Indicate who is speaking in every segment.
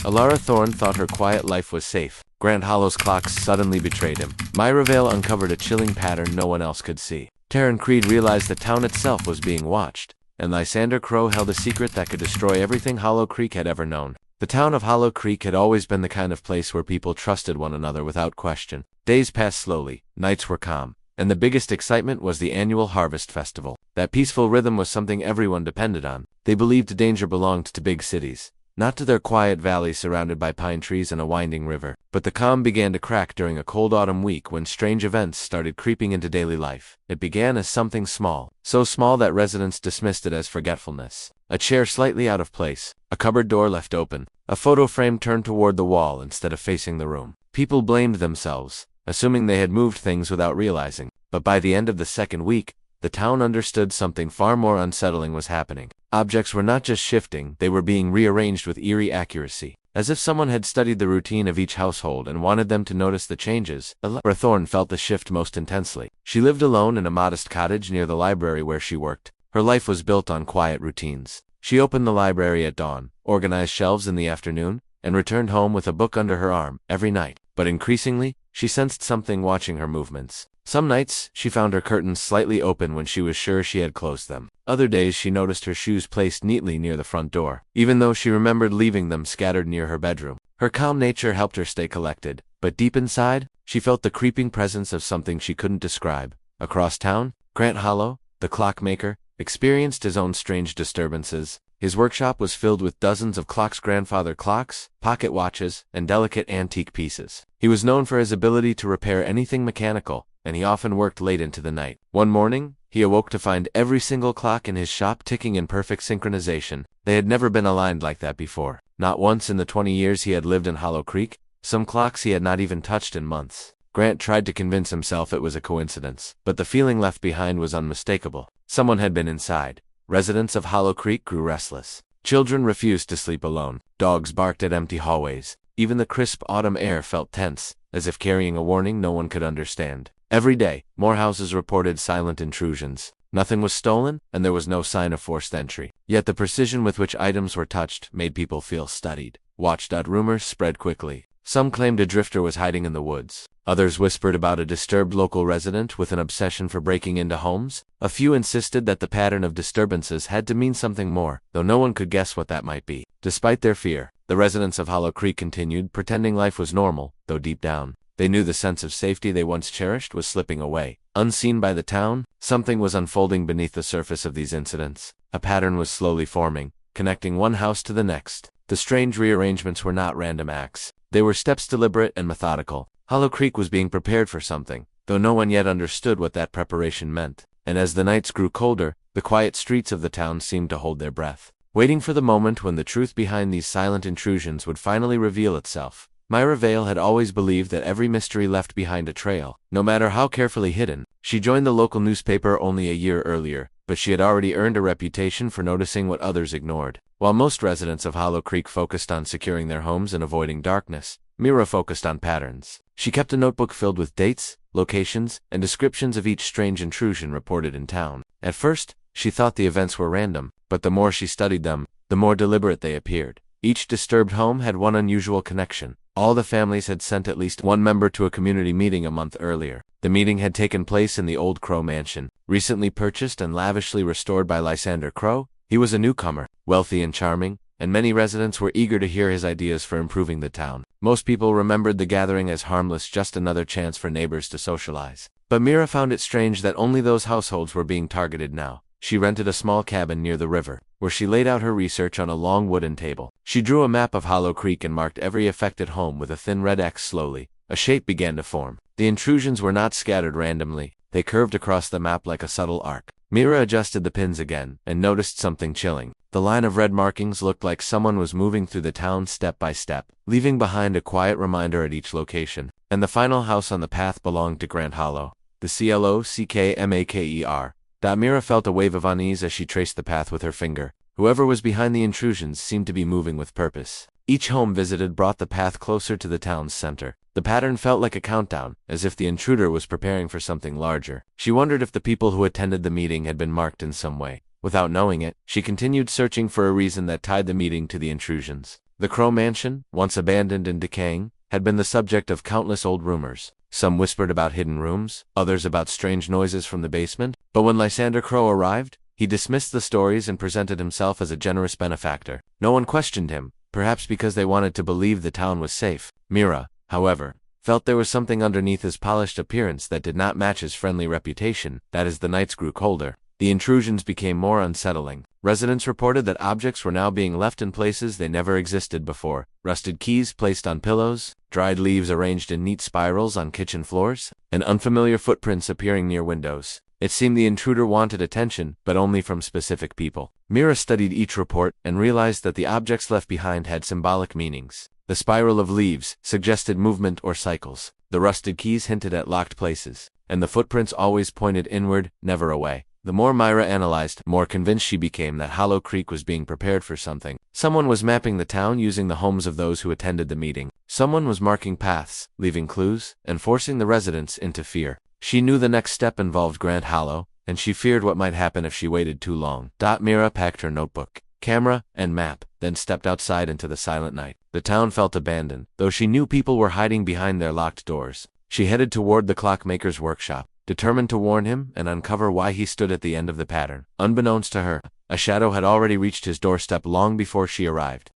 Speaker 1: Elara Thorn thought her quiet life was safe. Grant Hollow's clocks suddenly betrayed him. Mira Vale uncovered a chilling pattern no one else could see. Taron Creed realized the town itself was being watched, and Lysander Crowe held a secret that could destroy everything Hollow Creek had ever known. The town of Hollow Creek had always been the kind of place where people trusted one another without question. Days passed slowly, nights were calm, and the biggest excitement was the annual Harvest Festival. That peaceful rhythm was something everyone depended on. They believed danger belonged to big cities, not to their quiet valleys surrounded by pine trees and a winding river. But the calm began to crack during a cold autumn week when strange events started creeping into daily life. It began as something small, so small that residents dismissed it as forgetfulness. A chair slightly out of place, a cupboard door left open, a photo frame turned toward the wall instead of facing the room. People blamed themselves, assuming they had moved things without realizing. But by the end of the second week, the town understood something far more unsettling was happening. Objects were not just shifting, they were being rearranged with eerie accuracy. As if someone had studied the routine of each household and wanted them to notice the changes, Elara Thorn felt the shift most intensely. She lived alone in a modest cottage near the library where she worked. Her life was built on quiet routines. She opened the library at dawn, organized shelves in the afternoon, and returned home with a book under her arm every night. But increasingly, she sensed something watching her movements. Some nights, she found her curtains slightly open when she was sure she had closed them. Other days she noticed her shoes placed neatly near the front door, even though she remembered leaving them scattered near her bedroom. Her calm nature helped her stay collected, but deep inside, she felt the creeping presence of something she couldn't describe. Across town, Grant Hollow, the clockmaker, experienced his own strange disturbances. His workshop was filled with dozens of clocks, grandfather clocks, pocket watches, and delicate antique pieces. He was known for his ability to repair anything mechanical, and he often worked late into the night. One morning, he awoke to find every single clock in his shop ticking in perfect synchronization. They had never been aligned like that before. Not once in the 20 years he had lived in Hollow Creek. Some clocks he had not even touched in months. Grant tried to convince himself it was a coincidence, but the feeling left behind was unmistakable. Someone had been inside. Residents of Hollow Creek grew restless. Children refused to sleep alone. Dogs barked at empty hallways. Even the crisp autumn air felt tense, as if carrying a warning no one could understand. Every day, more houses reported silent intrusions. Nothing was stolen, and there was no sign of forced entry. Yet the precision with which items were touched made people feel studied. Watched. Rumors spread quickly. Some claimed a drifter was hiding in the woods. Others whispered about a disturbed local resident with an obsession for breaking into homes. A few insisted that the pattern of disturbances had to mean something more, though no one could guess what that might be. Despite their fear, the residents of Hollow Creek continued, pretending life was normal, though deep down, they knew the sense of safety they once cherished was slipping away. Unseen by the town, something was unfolding beneath the surface of these incidents. A pattern was slowly forming, connecting one house to the next. The strange rearrangements were not random acts. They were steps deliberate and methodical. Hollow Creek was being prepared for something, though no one yet understood what that preparation meant. And as the nights grew colder, the quiet streets of the town seemed to hold their breath, waiting for the moment when the truth behind these silent intrusions would finally reveal itself. Mira Vale had always believed that every mystery left behind a trail, no matter how carefully hidden. She joined the local newspaper only a year earlier, but she had already earned a reputation for noticing what others ignored. While most residents of Hollow Creek focused on securing their homes and avoiding darkness, Mira focused on patterns. She kept a notebook filled with dates, locations, and descriptions of each strange intrusion reported in town. At first, she thought the events were random, but the more she studied them, the more deliberate they appeared. Each disturbed home had one unusual connection. All the families had sent at least one member to a community meeting a month earlier. The meeting had taken place in the old Crowe mansion, recently purchased and lavishly restored by Lysander Crowe. He was a newcomer, wealthy and charming, and many residents were eager to hear his ideas for improving the town. Most people remembered the gathering as harmless, just another chance for neighbors to socialize. But Mira found it strange that only those households were being targeted now. She rented a small cabin near the river, where she laid out her research on a long wooden table. She drew a map of Hollow Creek and marked every affected home with a thin red X. Slowly, a shape began to form. The intrusions were not scattered randomly. They curved across the map like a subtle arc. Mira adjusted the pins again, and noticed something chilling. The line of red markings looked like someone was moving through the town step by step, leaving behind a quiet reminder at each location. And the final house on the path belonged to Grant Hollow. The CLOCKMAKER. Mira felt a wave of unease as she traced the path with her finger. Whoever was behind the intrusions seemed to be moving with purpose. Each home visited brought the path closer to the town's center. The pattern felt like a countdown, as if the intruder was preparing for something larger. She wondered if the people who attended the meeting had been marked in some way. Without knowing it, she continued searching for a reason that tied the meeting to the intrusions. The Crowe mansion, once abandoned and decaying, had been the subject of countless old rumors. Some whispered about hidden rooms, others about strange noises from the basement. But when Lysander Crowe arrived, he dismissed the stories and presented himself as a generous benefactor. No one questioned him, perhaps because they wanted to believe the town was safe. Mira, however, felt there was something underneath his polished appearance that did not match his friendly reputation. That as the nights grew colder, the intrusions became more unsettling. Residents reported that objects were now being left in places they never existed before. Rusted keys placed on pillows, dried leaves arranged in neat spirals on kitchen floors, and unfamiliar footprints appearing near windows. It seemed the intruder wanted attention, but only from specific people. Mira studied each report and realized that the objects left behind had symbolic meanings. The spiral of leaves suggested movement or cycles. The rusted keys hinted at locked places, and the footprints always pointed inward, never away. The more Mira analyzed, more convinced she became that Hollow Creek was being prepared for something. Someone was mapping the town using the homes of those who attended the meeting. Someone was marking paths, leaving clues, and forcing the residents into fear. She knew the next step involved Grand Hollow, and she feared what might happen if she waited too long. Mira packed her notebook, camera, and map, then stepped outside into the silent night. The town felt abandoned, though she knew people were hiding behind their locked doors. She headed toward the clockmaker's workshop, determined to warn him and uncover why he stood at the end of the pattern. Unbeknownst to her, a shadow had already reached his doorstep long before she arrived.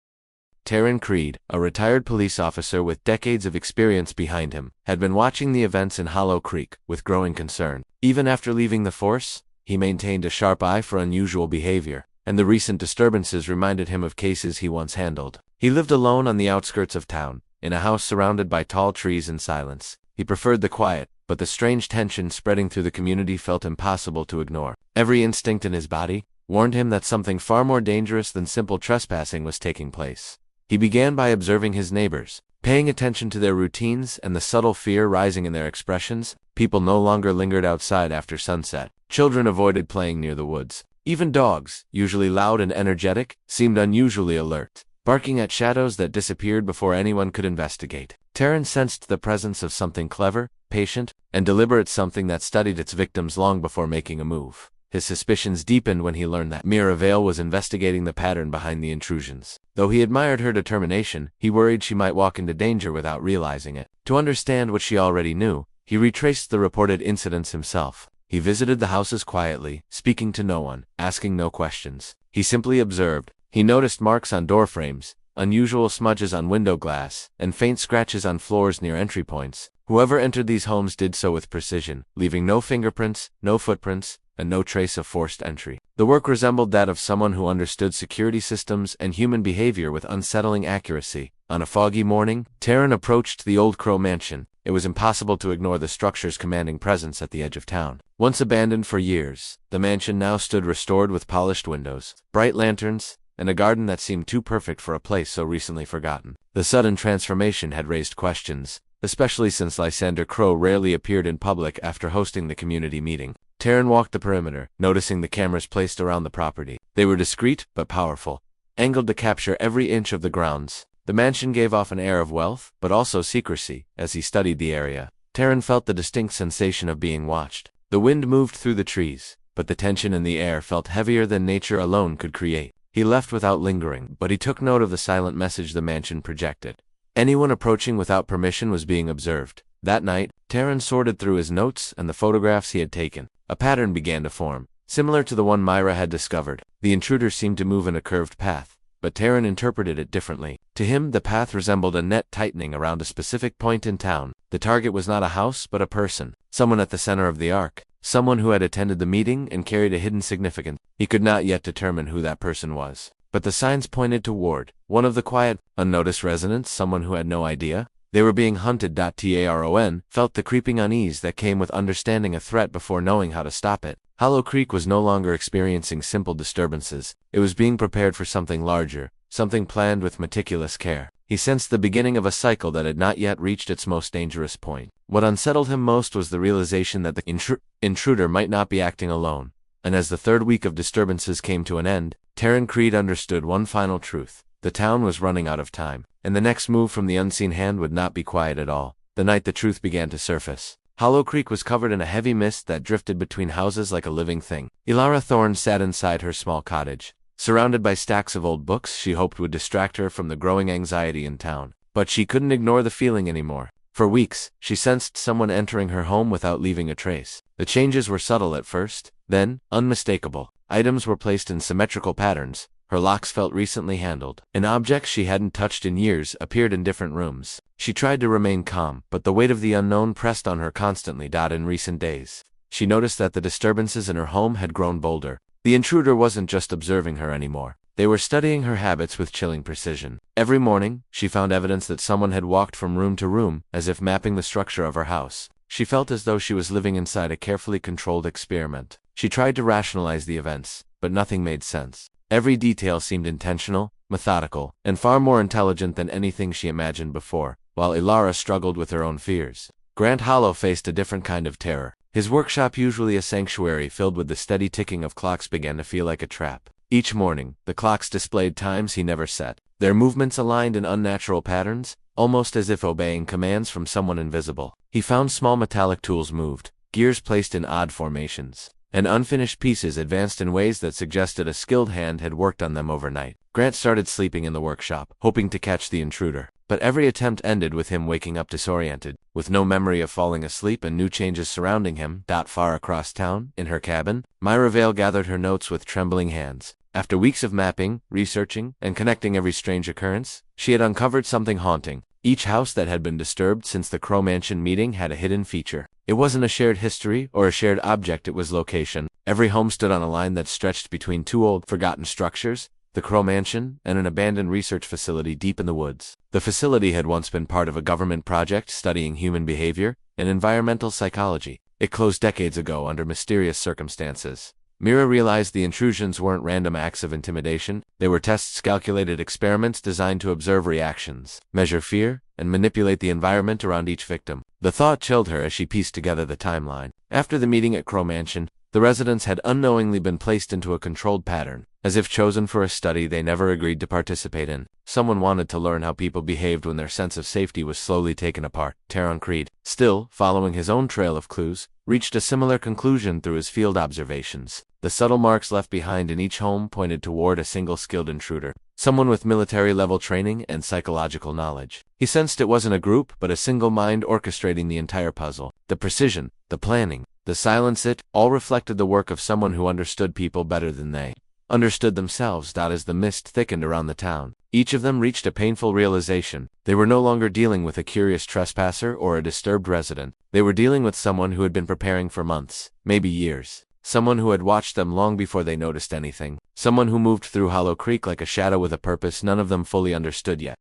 Speaker 1: Taron Creed, a retired police officer with decades of experience behind him, had been watching the events in Hollow Creek with growing concern. Even after leaving the force, he maintained a sharp eye for unusual behavior, and the recent disturbances reminded him of cases he once handled. He lived alone on the outskirts of town, in a house surrounded by tall trees and silence. He preferred the quiet, but the strange tension spreading through the community felt impossible to ignore. Every instinct in his body warned him that something far more dangerous than simple trespassing was taking place. He began by observing his neighbors, paying attention to their routines and the subtle fear rising in their expressions. People no longer lingered outside after sunset. Children avoided playing near the woods. Even dogs, usually loud and energetic, seemed unusually alert, barking at shadows that disappeared before anyone could investigate. Taron sensed the presence of something clever, patient, and deliberate, something that studied its victims long before making a move. His suspicions deepened when he learned that Mira Vale was investigating the pattern behind the intrusions. Though he admired her determination, he worried she might walk into danger without realizing it. To understand what she already knew, he retraced the reported incidents himself. He visited the houses quietly, speaking to no one, asking no questions. He simply observed. He noticed marks on door frames, unusual smudges on window glass, and faint scratches on floors near entry points. Whoever entered these homes did so with precision, leaving no fingerprints, no footprints, and no trace of forced entry. The work resembled that of someone who understood security systems and human behavior with unsettling accuracy. On a foggy morning, Taron approached the old Crowe mansion. It was impossible to ignore the structure's commanding presence at the edge of town. Once abandoned for years, the mansion now stood restored with polished windows, bright lanterns, and a garden that seemed too perfect for a place so recently forgotten. The sudden transformation had raised questions, especially since Lysander Crowe rarely appeared in public after hosting the community meeting. Taron walked the perimeter, noticing the cameras placed around the property. They were discreet but powerful, angled to capture every inch of the grounds. The mansion gave off an air of wealth, but also secrecy. As he studied the area, Taron felt the distinct sensation of being watched. The wind moved through the trees, but the tension in the air felt heavier than nature alone could create. He left without lingering, but he took note of the silent message the mansion projected. Anyone approaching without permission was being observed. That night, Taron sorted through his notes and the photographs he had taken. A pattern began to form, similar to the one Mira had discovered. The intruder seemed to move in a curved path, but Taron interpreted it differently. To him, the path resembled a net tightening around a specific point in town. The target was not a house, but a person, someone at the center of the arc, someone who had attended the meeting and carried a hidden significance. He could not yet determine who that person was, but the signs pointed toward one of the quiet, unnoticed residents, someone who had no idea they were being hunted. Taron felt the creeping unease that came with understanding a threat before knowing how to stop it. Hollow Creek was no longer experiencing simple disturbances. It was being prepared for something larger, something planned with meticulous care. He sensed the beginning of a cycle that had not yet reached its most dangerous point. What unsettled him most was the realization that the intruder might not be acting alone. And as the third week of disturbances came to an end, Taron Creed understood one final truth. The town was running out of time, and the next move from the unseen hand would not be quiet at all. The night the truth began to surface, Hollow Creek was covered in a heavy mist that drifted between houses like a living thing. Elara Thorn sat inside her small cottage, Surrounded by stacks of old books she hoped would distract her from the growing anxiety in town. But she couldn't ignore the feeling anymore. For weeks, she sensed someone entering her home without leaving a trace. The changes were subtle at first, then unmistakable. Items were placed in symmetrical patterns. Her locks felt recently handled, and objects she hadn't touched in years appeared in different rooms. She tried to remain calm, but the weight of the unknown pressed on her constantly. In recent days, she noticed that the disturbances in her home had grown bolder. The intruder wasn't just observing her anymore. They were studying her habits with chilling precision. Every morning, she found evidence that someone had walked from room to room, as if mapping the structure of her house. She felt as though she was living inside a carefully controlled experiment. She tried to rationalize the events, but nothing made sense. Every detail seemed intentional, methodical, and far more intelligent than anything she imagined before, while Elara struggled with her own fears. Grant Hollow faced a different kind of terror. His workshop, usually a sanctuary filled with the steady ticking of clocks, began to feel like a trap. Each morning, the clocks displayed times he never set. Their movements aligned in unnatural patterns, almost as if obeying commands from someone invisible. He found small metallic tools moved, gears placed in odd formations, and unfinished pieces advanced in ways that suggested a skilled hand had worked on them overnight. Grant started sleeping in the workshop, hoping to catch the intruder. But every attempt ended with him waking up disoriented, with no memory of falling asleep and new changes surrounding him. Far across town, in her cabin, Mira Vale gathered her notes with trembling hands. After weeks of mapping, researching, and connecting every strange occurrence, she had uncovered something haunting. Each house that had been disturbed since the Crowe Mansion meeting had a hidden feature. It wasn't a shared history or a shared object, it was location. Every home stood on a line that stretched between two old, forgotten structures, the Crowe Mansion and an abandoned research facility deep in the woods. The facility had once been part of a government project studying human behavior and environmental psychology. It closed decades ago under mysterious circumstances. Mira realized the intrusions weren't random acts of intimidation. They were tests, calculated experiments designed to observe reactions, measure fear, and manipulate the environment around each victim. The thought chilled her as she pieced together the timeline. After the meeting at Crowe Mansion, the residents had unknowingly been placed into a controlled pattern, as if chosen for a study they never agreed to participate in. Someone wanted to learn how people behaved when their sense of safety was slowly taken apart. Taron Creed, still following his own trail of clues, reached a similar conclusion through his field observations. The subtle marks left behind in each home pointed toward a single skilled intruder, someone with military-level training and psychological knowledge. He sensed it wasn't a group, but a single mind orchestrating the entire puzzle. The precision, the planning, the silence, it all reflected the work of someone who understood people better than they understood themselves. As the mist thickened around the town, each of them reached a painful realization. They were no longer dealing with a curious trespasser or a disturbed resident. They were dealing with someone who had been preparing for months, maybe years. Someone who had watched them long before they noticed anything. Someone who moved through Hollow Creek like a shadow with a purpose none of them fully understood yet.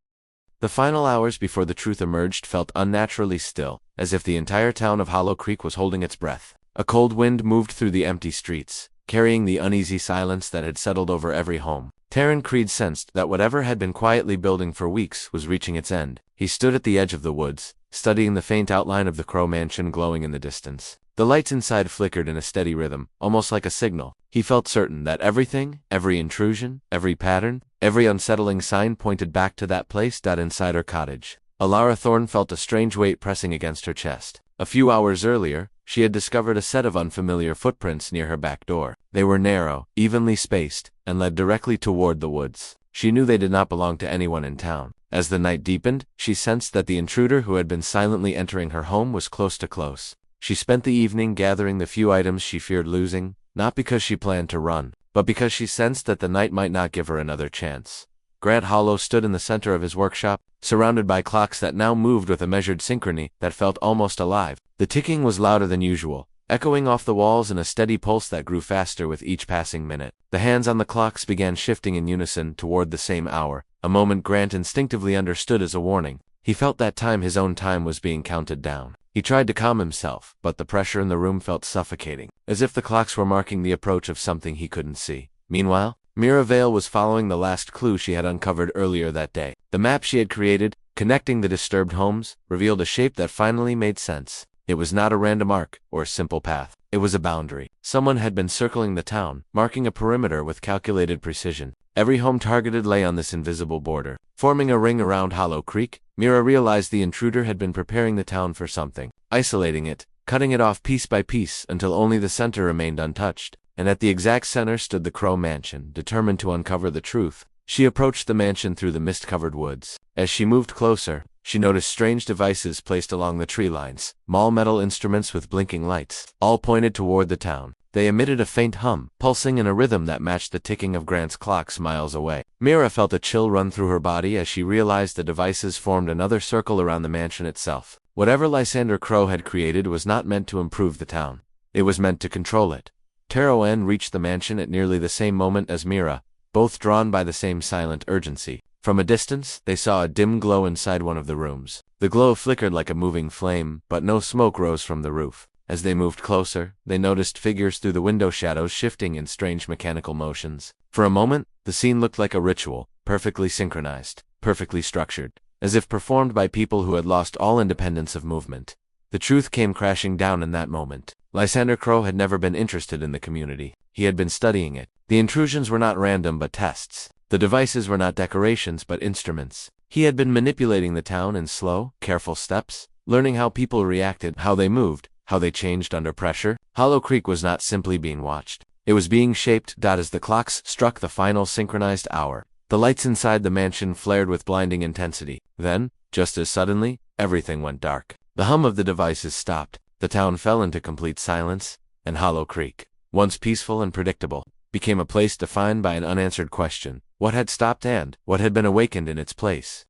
Speaker 1: The final hours before the truth emerged felt unnaturally still, as if the entire town of Hollow Creek was holding its breath. A cold wind moved through the empty streets, carrying the uneasy silence that had settled over every home. Taron Creed sensed that whatever had been quietly building for weeks was reaching its end. He stood at the edge of the woods, studying the faint outline of the Crowe Mansion glowing in the distance. The lights inside flickered in a steady rhythm, almost like a signal. He felt certain that everything, every intrusion, every pattern, every unsettling sign pointed back to that place. Inside her cottage, Elara Thorn felt a strange weight pressing against her chest. A few hours earlier, she had discovered a set of unfamiliar footprints near her back door. They were narrow, evenly spaced, and led directly toward the woods. She knew they did not belong to anyone in town. As the night deepened, she sensed that the intruder who had been silently entering her home was close to close. She spent the evening gathering the few items she feared losing, not because she planned to run, but because she sensed that the night might not give her another chance. Grant Hollow stood in the center of his workshop, surrounded by clocks that now moved with a measured synchrony that felt almost alive. The ticking was louder than usual, echoing off the walls in a steady pulse that grew faster with each passing minute. The hands on the clocks began shifting in unison toward the same hour, a moment Grant instinctively understood as a warning. He felt that time, his own time, was being counted down. He tried to calm himself, but the pressure in the room felt suffocating, as if the clocks were marking the approach of something he couldn't see. Meanwhile, Mira Vale was following the last clue she had uncovered earlier that day. The map she had created, connecting the disturbed homes, revealed a shape that finally made sense. It was not a random arc or a simple path. It was a boundary. Someone had been circling the town, marking a perimeter with calculated precision. Every home targeted lay on this invisible border, forming a ring around Hollow Creek. Mira realized the intruder had been preparing the town for something, isolating it, cutting it off piece by piece until only the center remained untouched. and at the exact center stood the Crowe mansion, determined to uncover the truth. She approached the mansion through the mist-covered woods. As she moved closer, she noticed strange devices placed along the tree lines, small metal instruments with blinking lights, all pointed toward the town. They emitted a faint hum, pulsing in a rhythm that matched the ticking of Grant's clocks miles away. Mira felt a chill run through her body as she realized the devices formed another circle around the mansion itself. Whatever Lysander Crowe had created was not meant to improve the town. It was meant to control it. Taron reached the mansion at nearly the same moment as Mira, both drawn by the same silent urgency. From a distance, they saw a dim glow inside one of the rooms. The glow flickered like a moving flame, but no smoke rose from the roof. As they moved closer, they noticed figures through the window shadows shifting in strange mechanical motions. For a moment, the scene looked like a ritual, perfectly synchronized, perfectly structured, as if performed by people who had lost all independence of movement. The truth came crashing down in that moment. Lysander Crowe had never been interested in the community. He had been studying it. The intrusions were not random but tests. The devices were not decorations but instruments. He had been manipulating the town in slow, careful steps, learning how people reacted, how they moved, how they changed under pressure. Hollow Creek was not simply being watched. It was being shaped. As the clocks struck the final synchronized hour, the lights inside the mansion flared with blinding intensity. Then, just as suddenly, everything went dark. The hum of the devices stopped, the town fell into complete silence, and Hollow Creek, once peaceful and predictable, became a place defined by an unanswered question. What had stopped and what had been awakened in its place?